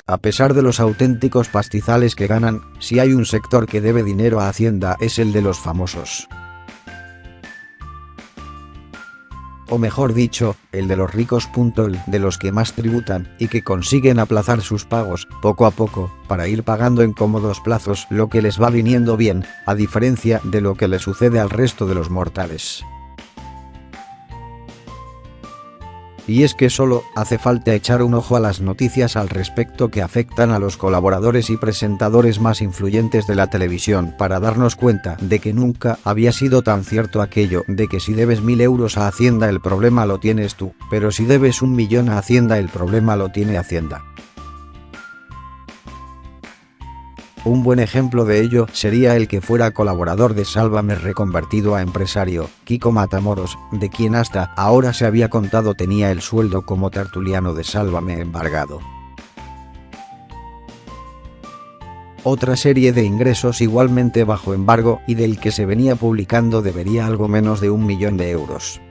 A pesar de los auténticos pastizales que ganan, si hay un sector que debe dinero a Hacienda es el de los famosos. O mejor dicho, el de los ricos. El de los que más tributan y que consiguen aplazar sus pagos, poco a poco, para ir pagando en cómodos plazos lo que les va viniendo bien, a diferencia de lo que le sucede al resto de los mortales. Y es que solo hace falta echar un ojo a las noticias al respecto que afectan a los colaboradores y presentadores más influyentes de la televisión para darnos cuenta de que nunca había sido tan cierto aquello de que si debes 1000 euros a Hacienda el problema lo tienes tú, pero si debes 1 millón a Hacienda el problema lo tiene Hacienda. Un buen ejemplo de ello sería el que fuera colaborador de Sálvame reconvertido a empresario, Kiko Matamoros, de quien hasta ahora se había contado tenía el sueldo como tertuliano de Sálvame embargado. Otra serie de ingresos igualmente bajo embargo y del que se venía publicando debería algo menos de 1 millón de euros.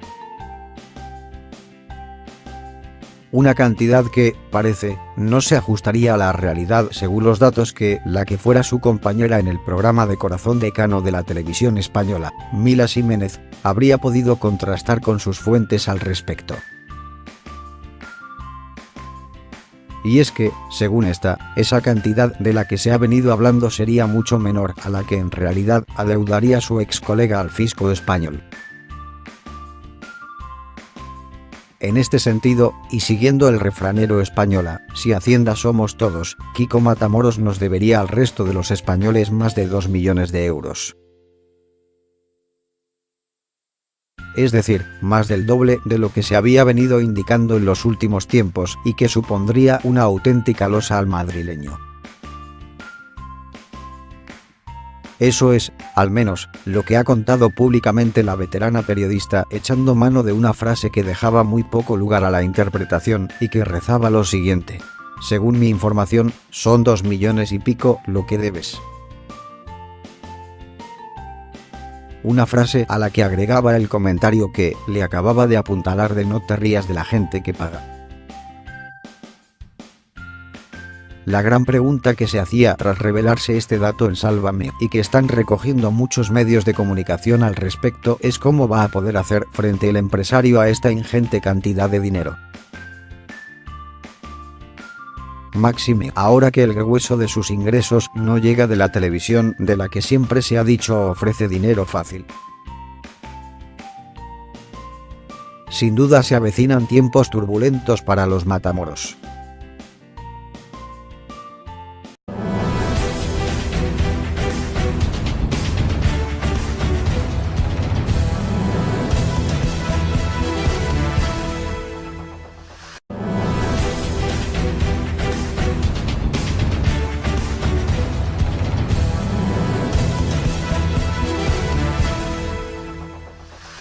Una cantidad que, parece, no se ajustaría a la realidad según los datos que la que fuera su compañera en el programa de Corazón Decano de la televisión española, Mila Jiménez, habría podido contrastar con sus fuentes al respecto. Y es que, según esa cantidad de la que se ha venido hablando sería mucho menor a la que en realidad adeudaría su ex colega al fisco español. En este sentido, y siguiendo el refranero española, si Hacienda somos todos, Kiko Matamoros nos debería al resto de los españoles más de 2 millones de euros. Es decir, más del doble de lo que se había venido indicando en los últimos tiempos y que supondría una auténtica losa al madrileño. Eso es, al menos, lo que ha contado públicamente la veterana periodista echando mano de una frase que dejaba muy poco lugar a la interpretación y que rezaba lo siguiente: según mi información, son 2 millones y pico lo que debes. Una frase a la que agregaba el comentario que le acababa de apuntalar de no te rías de la gente que paga. La gran pregunta que se hacía tras revelarse este dato en Sálvame y que están recogiendo muchos medios de comunicación al respecto es cómo va a poder hacer frente el empresario a esta ingente cantidad de dinero. Máxime ahora que el grueso de sus ingresos no llega de la televisión de la que siempre se ha dicho ofrece dinero fácil. Sin duda se avecinan tiempos turbulentos para los Matamoros.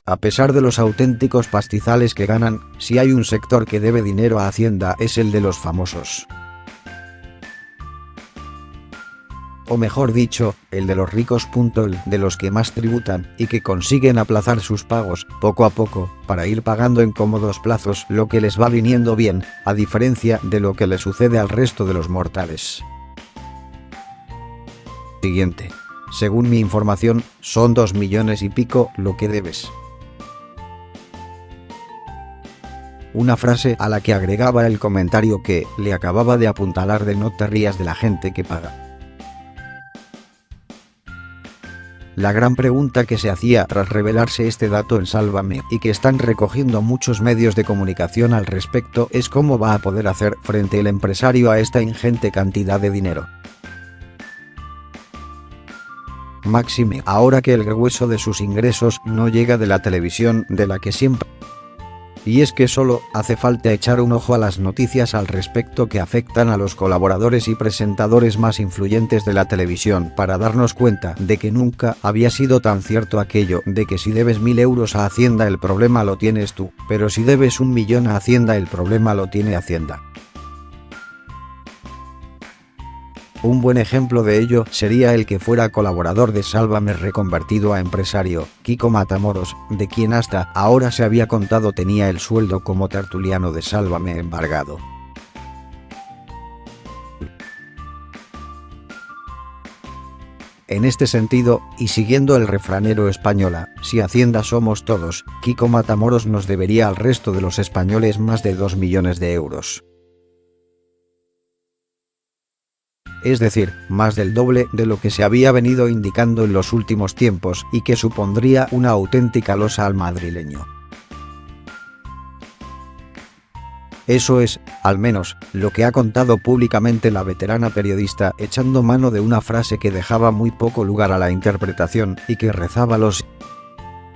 A pesar de los auténticos pastizales que ganan, si hay un sector que debe dinero a Hacienda es el de los famosos. O mejor dicho, el de los ricos. El de los que más tributan y que consiguen aplazar sus pagos, poco a poco, para ir pagando en cómodos plazos lo que les va viniendo bien, a diferencia de lo que le sucede al resto de los mortales. Siguiente. Según mi información, son 2 millones y pico lo que debes. Una frase a la que agregaba el comentario que le acababa de apuntalar de no te rías de la gente que paga. La gran pregunta que se hacía tras revelarse este dato en Sálvame y que están recogiendo muchos medios de comunicación al respecto es cómo va a poder hacer frente el empresario a esta ingente cantidad de dinero. Máxime ahora que el grueso de sus ingresos no llega de la televisión de la que siempre. Y es que solo hace falta echar un ojo a las noticias al respecto que afectan a los colaboradores y presentadores más influyentes de la televisión para darnos cuenta de que nunca había sido tan cierto aquello de que si debes 1000 euros a Hacienda el problema lo tienes tú, pero si debes 1 millón a Hacienda el problema lo tiene Hacienda. Un buen ejemplo de ello sería el que fuera colaborador de Sálvame reconvertido a empresario, Kiko Matamoros, de quien hasta ahora se había contado tenía el sueldo como tertuliano de Sálvame embargado. En este sentido, y siguiendo el refranero española, si Hacienda somos todos, Kiko Matamoros nos debería al resto de los españoles más de 2 millones de euros. Es decir, más del doble de lo que se había venido indicando en los últimos tiempos y que supondría una auténtica losa al madrileño. Eso es, al menos, lo que ha contado públicamente la veterana periodista, echando mano de una frase que dejaba muy poco lugar a la interpretación y que rezaba los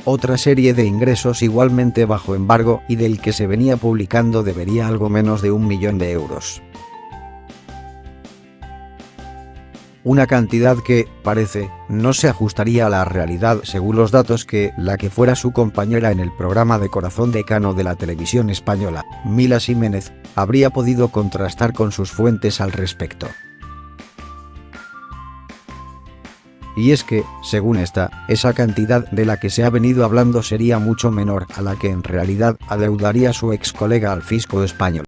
otra serie de ingresos igualmente bajo embargo y del que se venía publicando debería algo menos de 1 millón de euros. Una cantidad que, parece, no se ajustaría a la realidad según los datos que la que fuera su compañera en el programa de Corazón Decano de la televisión española, Mila Ximénez, habría podido contrastar con sus fuentes al respecto. Y es que, según esa cantidad de la que se ha venido hablando sería mucho menor a la que en realidad adeudaría su ex colega al fisco español.